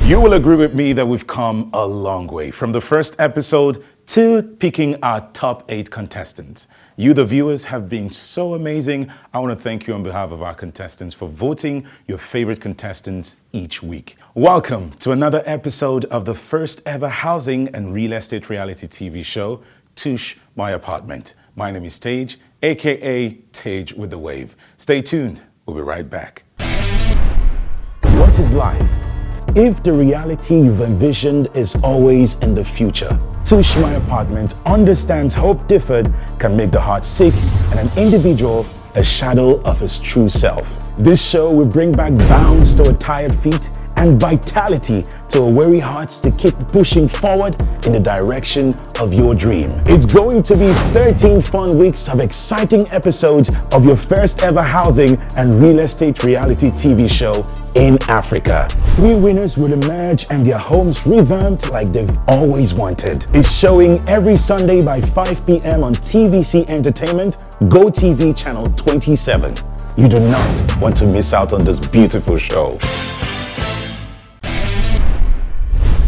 You will agree with me that we've come a long way from the first episode to picking our top 8 contestants. You, the viewers, have been so amazing. I want to thank you on behalf of our contestants for voting your favorite contestants each week. Welcome to another episode of the first ever housing and real estate reality TV show, Tush, My Apartment. My name is Tage, aka Tage with the Wave. Stay tuned. We'll be right back. What is life if the reality you've envisioned is always in the future? Tush, My Apartment understands hope deferred can make the heart sick and an individual a shadow of his true self. This show will bring back bounce to a tired feet and vitality to a weary hearts to keep pushing forward in the direction of your dream. It's going to be 13 fun weeks of exciting episodes of your first ever housing and real estate reality TV show in Africa. 3 winners will emerge and their homes revamped like they've always wanted. It's showing every Sunday by 5 p.m. on TVC Entertainment, GoTV Channel 27. You do not want to miss out on this beautiful show.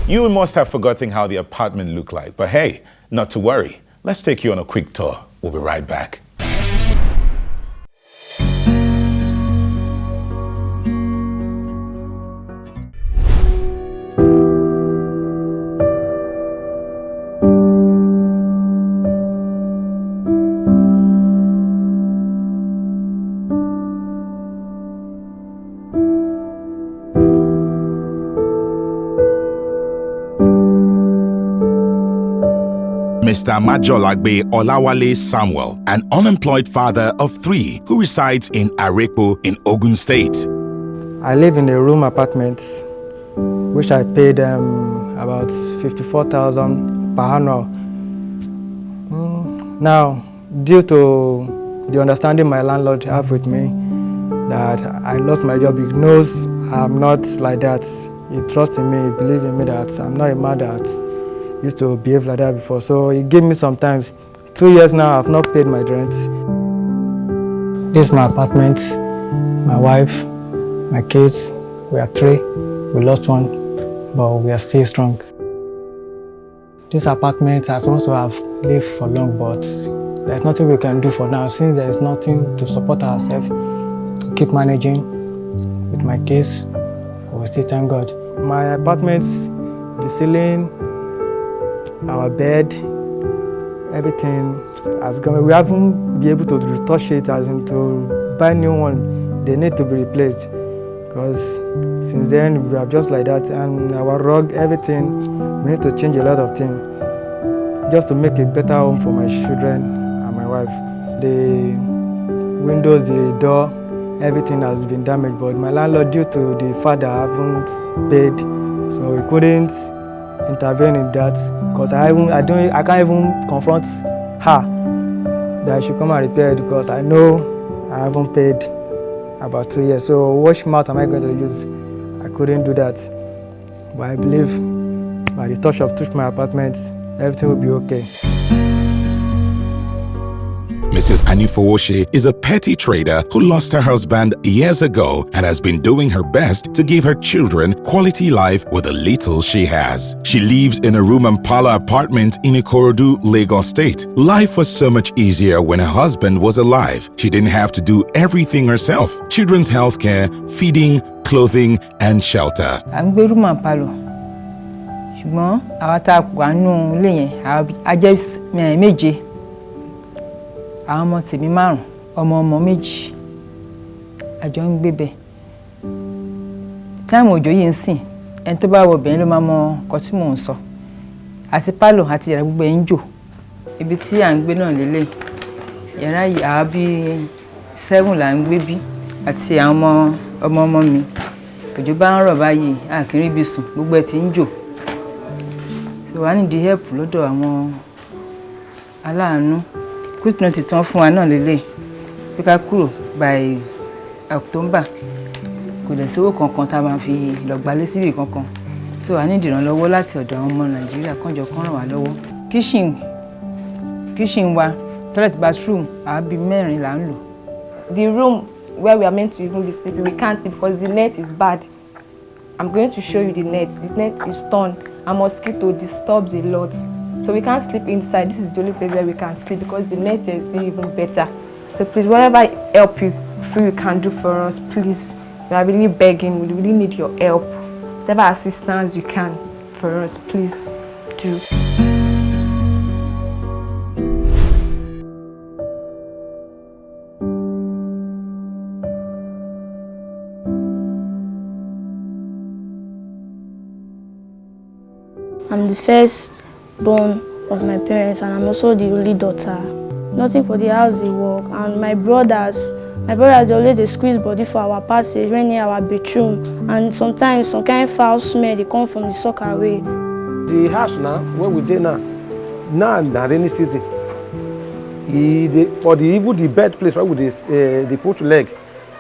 You must have forgotten how the apartment looked like, but hey, not to worry. Let's take you on a quick tour. We'll be right back. Mr. Majolagbe Olawale Samuel, an unemployed father of 3 who resides in Arepo in Ogun State. I live in a room apartment, which I paid about 54,000 per annum. Now, due to the understanding my landlord have with me, that I lost my job, he knows I'm not like that. He trusts in me, he believes in me that I'm not a man that used to behave like that before. So he gave me sometimes. 2 years now, I've not paid my rent. This is my apartment, my wife, my kids. We are 3. We lost 1, but we are still strong. This apartment has also have lived for long, but there's nothing we can do for now since there is nothing to support ourselves. To keep managing with my kids, we still thank God. My apartment, the ceiling, our bed, everything has gone. We haven't been able to retouch it, as in to buy new one. They need to be replaced because since then we have just like that. And our rug, everything, we need to change a lot of things just to make a better home for my children and my wife. The windows, the door, everything has been damaged. But my landlord, due to the fact that I haven't paid, so he couldn't intervene in that, because I can't even confront her that she come and repair it, because I know I haven't paid about 2 years. So what mouth am I going to use? I couldn't do that. But I believe by the touch of Tush My Apartment, everything will be okay. Mrs. Anifowoshe is a petty trader who lost her husband years ago and has been doing her best to give her children quality life with the little she has. She lives in a room and parlor apartment in Ikorodu, Lagos State. Life was so much easier when her husband was alive. She didn't have to do everything herself. Children's health care, feeding, clothing, and shelter. I'm going to room and parlor. Ṣùgbọ́n àwa tá wà nínú ilé yẹn, a jẹ́ méje. Àwọn ọmọ tèmi 5, ọmọ 2, àjọ ń gbé bẹ̀. Táìmù òjò yìí ń sìn, ẹni tó bá wọ bẹ̀yẹn ló máa mọ nǹkan tí mò ń sọ. Àti pálọ̀ àti yàrá gbogbo ẹ̀ ń jò. Ibi tí à ń gbé náà lélẹ̀. Yàrá yìí àwa bí 7 là ń gbé bí àti àwọn ọmọ mi. Òjò bá ń rọ̀ báyìí, a kì í rí ibi sùn, gbogbo ẹ̀ ti ń jò. So wá ní di help lọ́dọ̀ àwọn aláàánú. Quick notice tán fún wa náà lélẹ̀ pé ká kúrò by October. Kò dẹ̀ sówó kankan tá a máa fi lọ gbalé síbì kankan. So a ní ìrànlọ́wọ́ láti ọ̀dọ̀ àwọn ọmọ Nàìjíríà kánjọ kán ràn wá lọ́wọ́. Kitchen wa, toilet bathroom, àbí 4 là ń lò. The room where we are meant to even be sleeping, we can't sleep because the net is bad. I'm going to show you the net. The net is torn and mosquito disturbs a lot. So we can't sleep inside. This is the only place where we can sleep because the net is still even better. So please, whatever help you feel you can do for us, please. We are really begging. We really need your help. Whatever assistance you can for us, please do. I'm the first born of my parents and I'm also the only daughter. Nothing for the house they work, and my brothers they always they squeeze body for our passage when near our bedroom, and sometimes some kind of foul smell they come from the soccer away. The house now, where we dey now rainy season. For the bed place where we they put leg,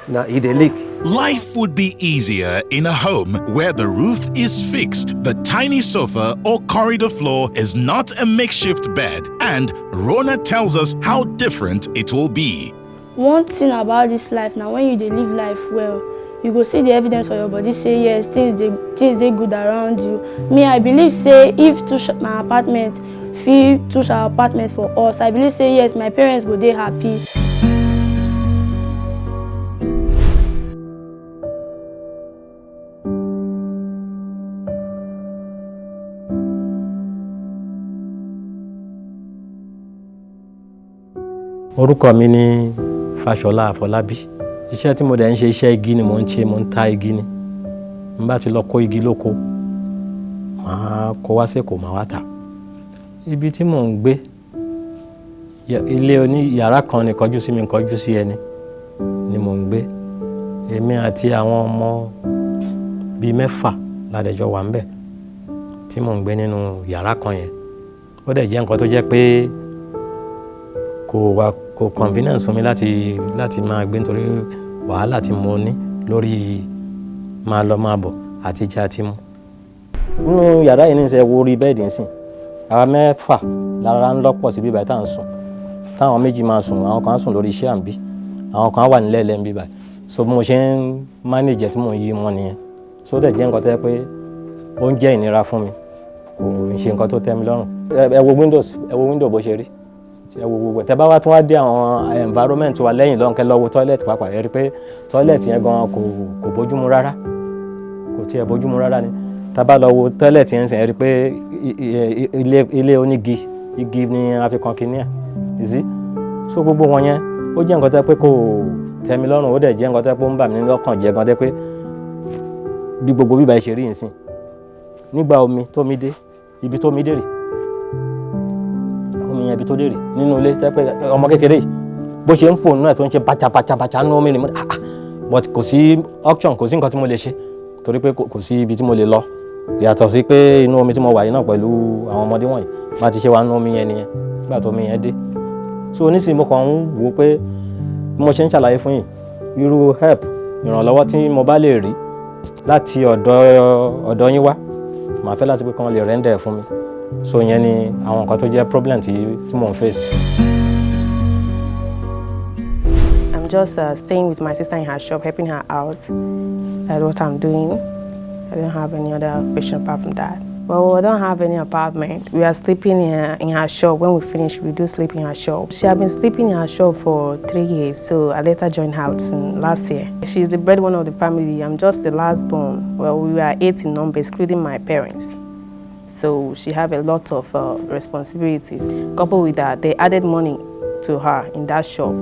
now it dey leak. Life would be easier in a home where the roof is fixed, the tiny sofa or corridor floor is not a makeshift bed, and Rona tells us how different it will be. One thing about this life now, when you dey live life well, you go see the evidence for your body say yes, things they good around you. Me, I believe say if Tush my apartment, feel Tush our apartment for us, I believe say yes, my parents go dey happy. Orúkọ mi ni Fáṣọlá Àfọlábí. Iṣẹ́ tí mo dẹ̀ ń ṣe iṣẹ́ igi ni mo ń ṣe, mo ń ta igi ni. N bá ti lọ kó igi lóko, màá kó wá sẹ́kọ̀ọ́ màá wá tà. Ibi tí mò ń gbé, ilé oní yàrá kan ni kọjú sí mi kọjú sí ẹni ni mò ń gbé. Èmi àti àwọn ọmọ bíi 4 ládẹjọ wà ńbẹ̀ tí mò ń gbé nínú yàrá kan yẹn. Ó dẹ̀ jẹ́ nǹkan tó jẹ́ pé kò convenience fún mi láti máa gbé nítorí wàhálà tí mo ní lórí máa lọ máa bọ̀ àti jẹ àti mu. Nínú yàrá yìí ní ṣe wo orí bẹ́ẹ̀dì ń sìn. Àwa 4 lára ń lọ́pọ̀ sí bíbá tá à ń sùn. Táwọn 2 máa sùn, àwọn kan á sùn lórí iṣẹ́ àǹbí. Àwọn kan wà nílẹ̀ lẹ́ẹ̀ bíbá. So bí mo ṣe ń manage tí mò ń yí wọn nìyẹn. So dẹ̀ jẹ́ nǹkan tó yẹ pé ó ń jẹ́ ìnira fún mi. Kò ń ṣe nǹkan tó tẹ́ mi lọ́rùn. Ẹ wo window bó ṣe rí. Tẹ́ bá wá tún wá dé àwọn environment wa lẹ́yìn lọ́nkẹ́ lọ́wọ́ toilet pàápàá ẹ rí pé toilet yẹn gan kò bójúmu rárá, kò tiẹ̀ bójúmu rárá ni. Tá bá lọ wo toilet yẹn sìn ẹ rí pé ilé onígi igi ni a fi kan kíní ẹ̀ ìzí. So gbogbo wọn yẹn ó jẹ́ nǹkan tẹ́ pé kò tẹ́ mi lọ́rùn, ó dẹ̀ jẹ́ nǹkan tẹ́ pé ó ń bà mí lọ́kàn jẹ́ gan tẹ́ pé bí gbogbo bíbá ẹ ṣe rí ìsìn nígbà omi tó mi dé ibi tó mi dé rè ibi tó dé rè nínú ilé tẹ́ pé ọmọ kékeré yìí bó ṣe ń fò nínú ẹ̀ tó ń ṣe bàtà nínú omi ni mo but kò sí auction, kò sí nǹkan tí mo lè ṣe torí pé kò sí ibi tí mo lè lọ yàtọ̀ sí pé inú omi tí mo wà yìí náà pẹ̀lú àwọn ọmọdé wọ̀nyí bá ti ṣe wà nínú omi yẹn nìyẹn nígbà tó omi yẹn dé. So onísìnyí mo kàn ń wò pé bí mo ṣe ń ṣàlàyé fún yín irú help ìrànlọ́wọ́ tí mo bá lè rí láti ọ̀dọ̀ yín wá màá fẹ́ láti pé kí wọ́n lè render fún mi. So yẹn ni àwọn nǹkan tó jẹ́ problem tí mò ń face. I'm just staying with my sister in her shop, helping her out. That's what I'm doing. I don't have any other occupation apart from that. Well, I don't have any apartment. We are sleeping in her shop. When we finish, we do sleep in her shop. She has been sleeping in her shop for 3 years, so I let her join house last year. She's the breadwinner of the family. I'm just the last born. Well, we are 8 in number, excluding my parents. So she have a lot of responsibilities. Coupled with that, they added money to her in that shop.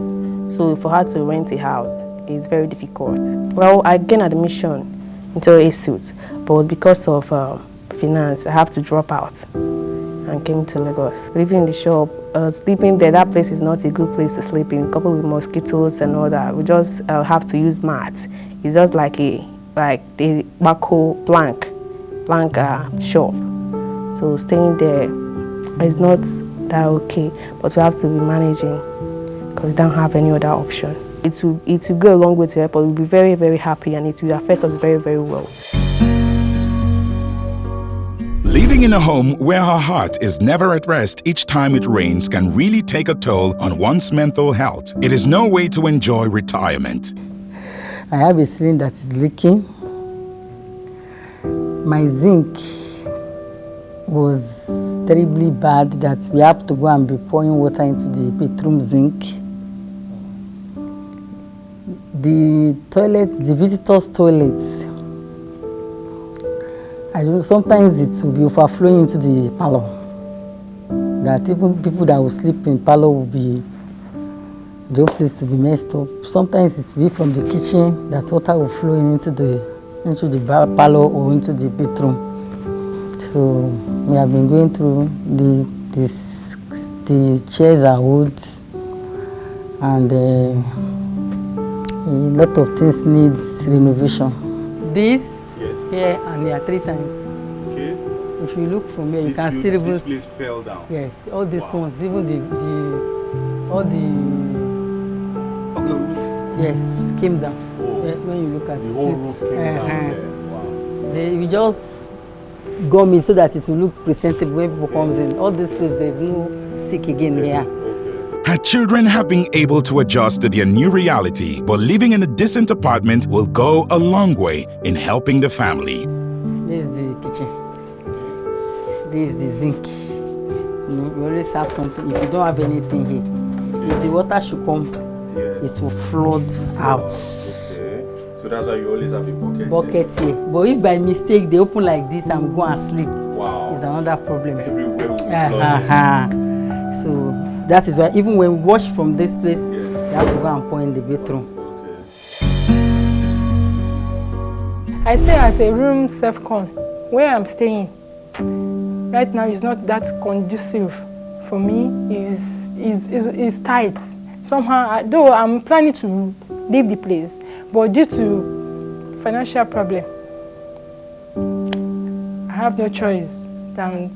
So for her to rent a house, it's very difficult. Well, I gained admission into a suit, but because of finance, I have to drop out and came to Lagos. Living in the shop, sleeping there, that place is not a good place to sleep in, coupled with mosquitoes and all that. We just have to use mats. It's just like the backhoe plank shop. So staying there is not that okay, but we have to be managing because we don't have any other option. It will go a long way to help us. We'll be very, very happy and it will affect us very, very well. Living in a home where her heart is never at rest each time it rains can really take a toll on one's mental health. It is no way to enjoy retirement. I have a ceiling that is leaking. My zinc was terribly bad that we have to go and be pouring water into the bedroom zinc. The toilet, the visitors' toilets, I don't know, sometimes it will be overflowing into the parlor. That even people that will sleep in parlor will be the whole place to be messed up. Sometimes it will be from the kitchen that water will flow into the parlor or into the bedroom. So we have been going through the chairs are wood, and a lot of things needs renovation. This here and here 3 times. Okay. If you look from here, you can still even. This place fell down. Yes, all these ones, even all the. Okay. Yes, came down. When you look at the whole roof came down there. Wow. We just gum it so that it will look presentable when people comes in. All this place, there is no sick again here. Her children have been able to adjust to their new reality, but living in a decent apartment will go a long way in helping the family. This is the kitchen. This is the zinc. You always have something. If you don't have anything here, if the water should come, it will flood out. So that's why you always have a bucket here. But if by mistake they open like this and go and sleep, it's another problem. Everywhere will be So that is why even when we wash from this place, you have to go and pour in the bathroom. I stay at a room self-con. Where I'm staying right now is not that conducive for me. Is tight. Somehow, though I'm planning to leave the place, but due to financial problem, I have no choice than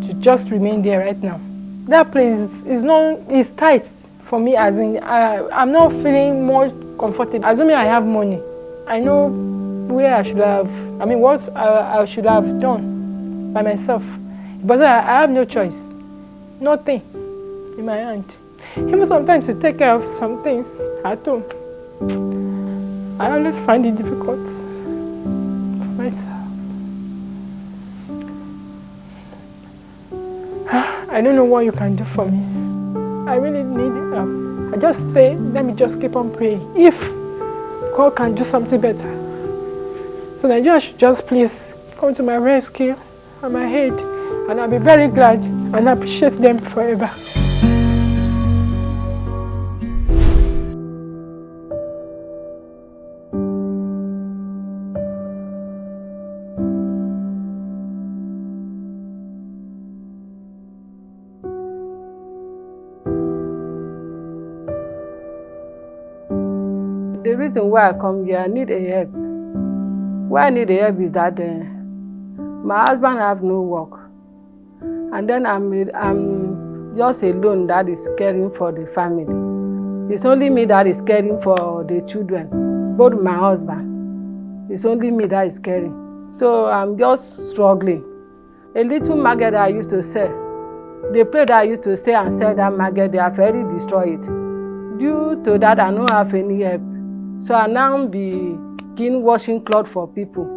to just remain there right now. That place is tight for me, as in I'm not feeling more comfortable. Assuming I have money, I know where I should have, what I should have done by myself. But I have no choice, nothing in my hand. Even sometimes to take care of some things at home, I always find it difficult for myself. I don't know what you can do for me. I really need help. I just say, let me just keep on praying. If God can do something better, so Nigeria should just please come to my rescue and my aid, and I'll be very glad and appreciate them forever. The reason why I come here, I need a help. Why I need a help is that my husband have no work, and then I'm just alone that is caring for the family. It's only me that is caring for the children, both my husband. It's only me that is caring. So I'm just struggling. A little market that I used to sell, the place that I used to stay and sell that market, they have already destroyed it. Due to that, I don't have any help. So I now begin washing clothes for people.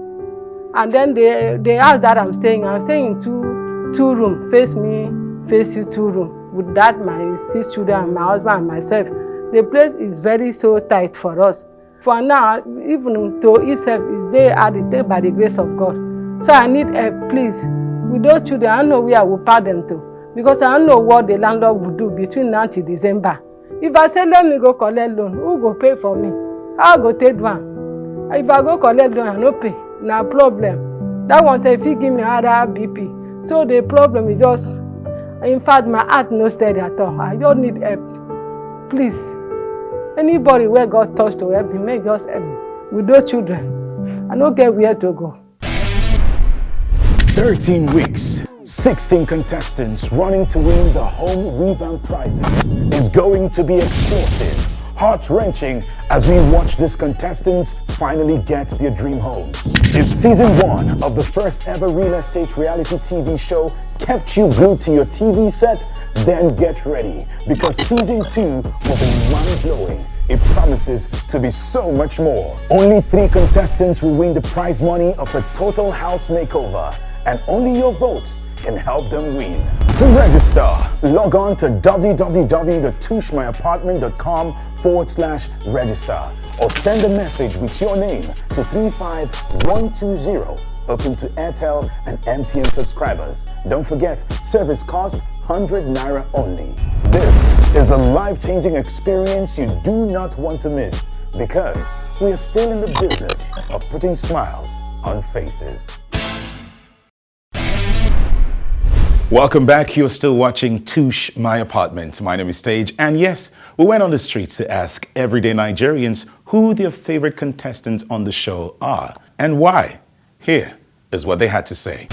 And then the house that I'm staying in two rooms, face me, face you 2 rooms. With that, my 6 children, and my husband and myself. The place is very so tight for us. For now, even to itself is they are detained by the grace of God. So I need help, please. With those children, I don't know where I will pack them to, because I don't know what the landlord will do between now till December. If I say let me go collect loan, who go pay for me? How go take one? If I go collect loan, I no pay. No problem. That one say if he give me other BP. So the problem is just, in fact, my heart no steady at all. I just need help. Please. Anybody where God touched to help me, make just help me. With those children, I don't get where to go. 13 weeks, 16 contestants running to win the home revamp prizes. Is going to be explosive. heart-wrenching as we watch these contestants finally get their dream homes. If season 1 of the first ever real estate reality TV show kept you glued to your TV set, then get ready, because season 2 will be mind-blowing. It promises to be so much more. Only 3 contestants will win the prize money of a total house makeover, and only your votes can help them win. To register, log on to www.tushmyapartment.com/register or send a message with your name to 35120, open to Airtel and MTN subscribers. Don't forget, service cost 100 Naira only. This is a life-changing experience you do not want to miss, because we are still in the business of putting smiles on faces. Welcome back. You're still watching Tush, My Apartment. My name is Stage, and yes, we went on the streets to ask everyday Nigerians who their favorite contestants on the show are and why. Here is what they had to say.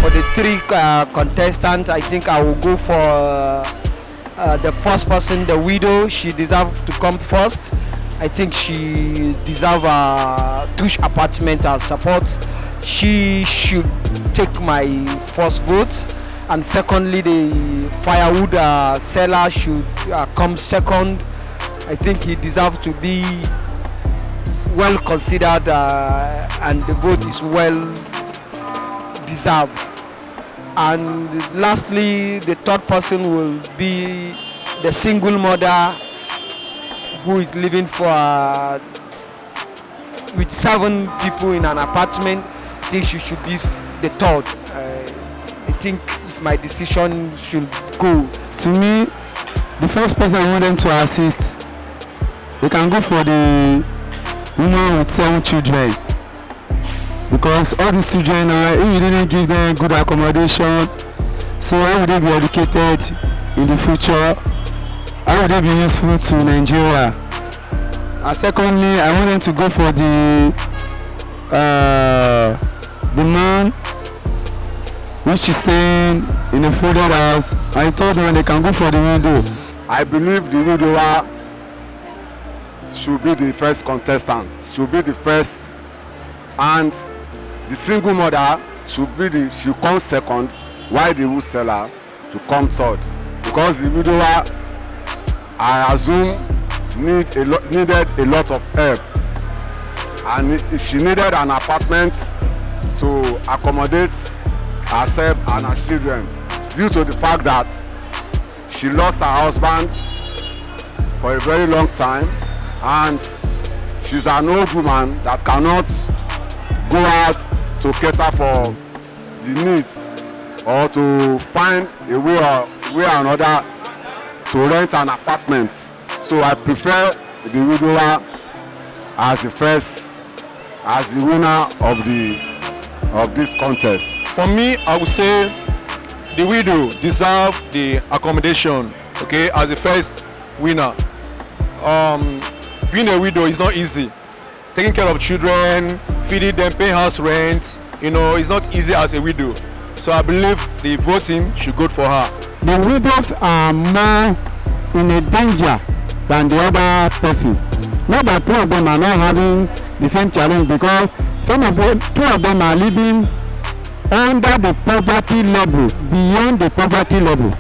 For the 3 contestants, I think I will go for the first person, the widow. She deserves to come first. I think she deserves Tush Apartment as support. She should take my first vote. And secondly, the firewood seller should come second. I think he deserves to be well considered and the vote is well deserved. And lastly, the third person will be the single mother who is living with 7 people in an apartment. I think she should be the third. I think if my decision should go. To me, the first person I want them to assist, they can go for the woman with 7 children. Because all these children, if you didn't give them good accommodation, so how would they be educated in the future? How would they be useful to Nigeria? And secondly, I want them to go for the man which is staying in a folded house. I told them they can go for the widow. I believe the widower should be the first contestant, should be the first, and the single mother should come second, while the wood seller to come third. Because the widower, I assume, needed a lot of help, and she needed an apartment to accommodate herself and her children, due to the fact that she lost her husband for a very long time, and she's an old woman that cannot go out to cater for the needs or to find a way or another to rent an apartment. So I prefer the widower as the winner of this contest. For me, I would say the widow deserves the accommodation, okay, as the first winner. Being a widow is not easy. Taking care of children, feeding them, paying house rent, it's not easy as a widow. So I believe the voting should go for her. The widows are more in a danger than the other person. Not that 2 of them are not having the same challenge, because 2 of them are living under the poverty level, beyond the poverty level.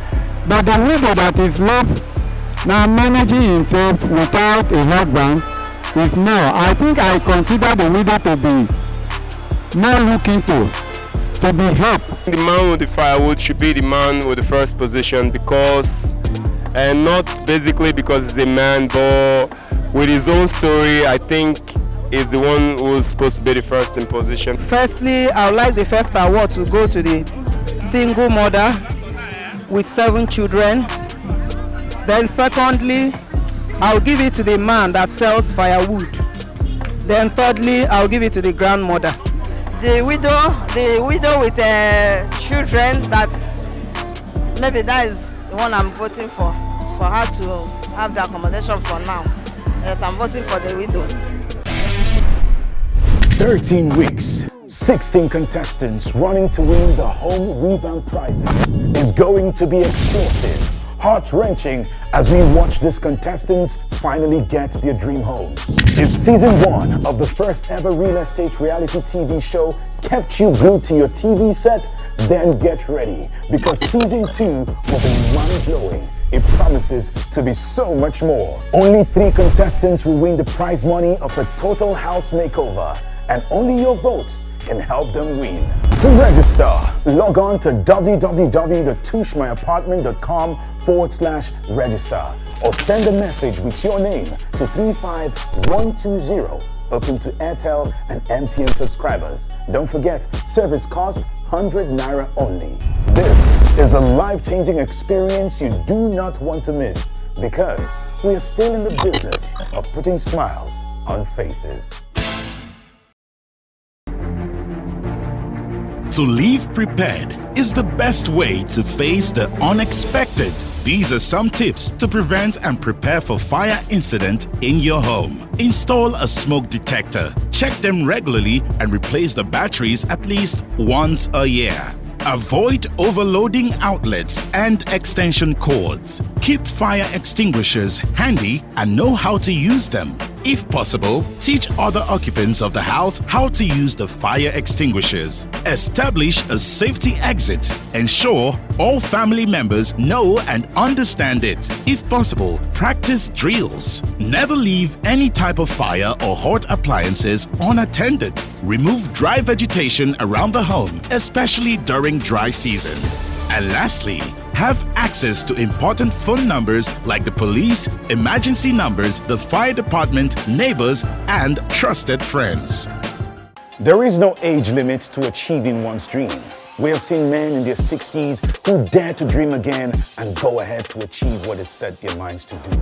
But the widow that is left now managing himself without a husband is more. I think I consider the widow to be more looking to be helped. The man with the firewood should be the man with the first position, because, and not basically because he's a man, but with his own story, I think is the one who's supposed to be the first in position. Firstly, I would like the first award to go to the single mother with 7 children. Then secondly, I'll give it to the man that sells firewood. Then thirdly, I'll give it to the grandmother. The widow with children, maybe that is the one I'm voting for her to have the accommodation for now. Yes, I'm voting for the widow. 13 weeks, 16 contestants running to win the home revamp prizes. Is going to be explosive. heart-wrenching as we watch these contestants finally get their dream homes. If season 1 of the first ever real estate reality TV show kept you glued to your TV set, then get ready, because season 2 will be mind-blowing. It promises to be so much more. Only 3 contestants will win the prize money of a total house makeover, and only your votes can help them win. To register, log on to www.tushmyapartment.com/register or send a message with your name to 35120, open to Airtel and MTN subscribers. Don't forget, service cost 100 Naira only. This is a life-changing experience you do not want to miss, because we are still in the business of putting smiles on faces. To live prepared is the best way to face the unexpected. These are some tips to prevent and prepare for fire incident in your home. Install a smoke detector. Check them regularly and replace the batteries at least once a year. Avoid overloading outlets and extension cords. Keep fire extinguishers handy and know how to use them. If possible, teach other occupants of the house how to use the fire extinguishers. Establish a safety exit. Ensure all family members know and understand it. If possible, practice drills. Never leave any type of fire or hot appliances unattended. Remove dry vegetation around the home, especially during dry season. And lastly, have access to important phone numbers like the police, emergency numbers, the fire department, neighbors, and trusted friends. There is no age limit to achieving one's dream. We have seen men in their 60s who dare to dream again and go ahead to achieve what they set their minds to do.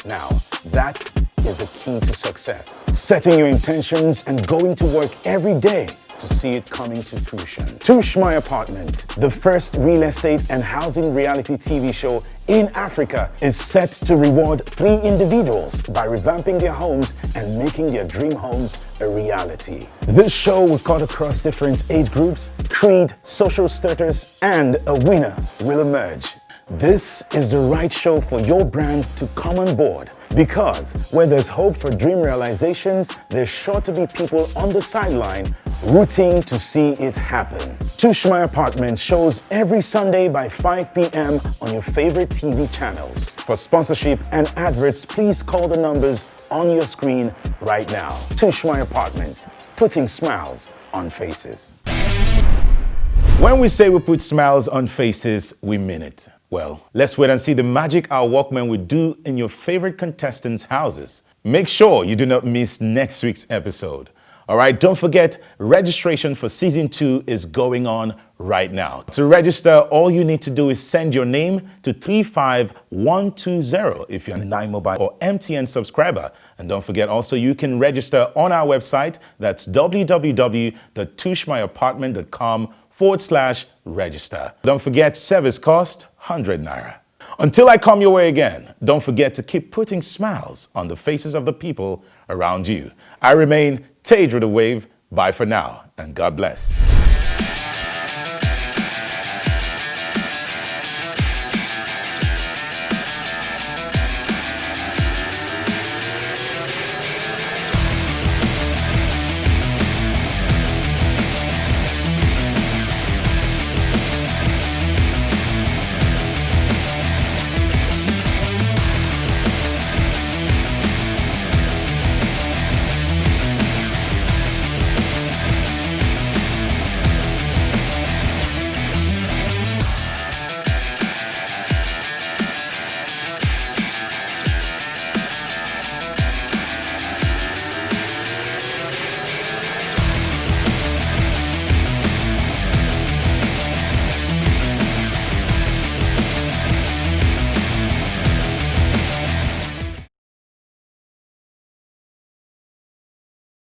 Now, that is the key to success. Setting your intentions and going to work every day to see it coming to fruition. Tush My Apartment, the first real estate and housing reality TV show in Africa, is set to reward 3 individuals by revamping their homes and making their dream homes a reality. This show will cut across different age groups, creed, social status, and a winner will emerge. This is the right show for your brand to come on board, because where there's hope for dream realizations, there's sure to be people on the sideline rooting to see it happen. Tush My Apartment shows every Sunday by 5 p.m. on your favorite TV channels. For sponsorship and adverts, please call the numbers on your screen right now. Tush My Apartment, putting smiles on faces. When we say we put smiles on faces, we mean it. Well, let's wait and see the magic our workmen will do in your favorite contestants' houses. Make sure you do not miss next week's episode. All right, don't forget, registration for season 2 is going on right now. To register, all you need to do is send your name to 35120 if you're a 9 Mobile or MTN subscriber. And don't forget also, you can register on our website. That's www.tushmyapartment.com/register. Don't forget, service cost 100 Naira. Until I come your way again, don't forget to keep putting smiles on the faces of the people around you. I remain Tadra the Wave. Bye for now, and God bless.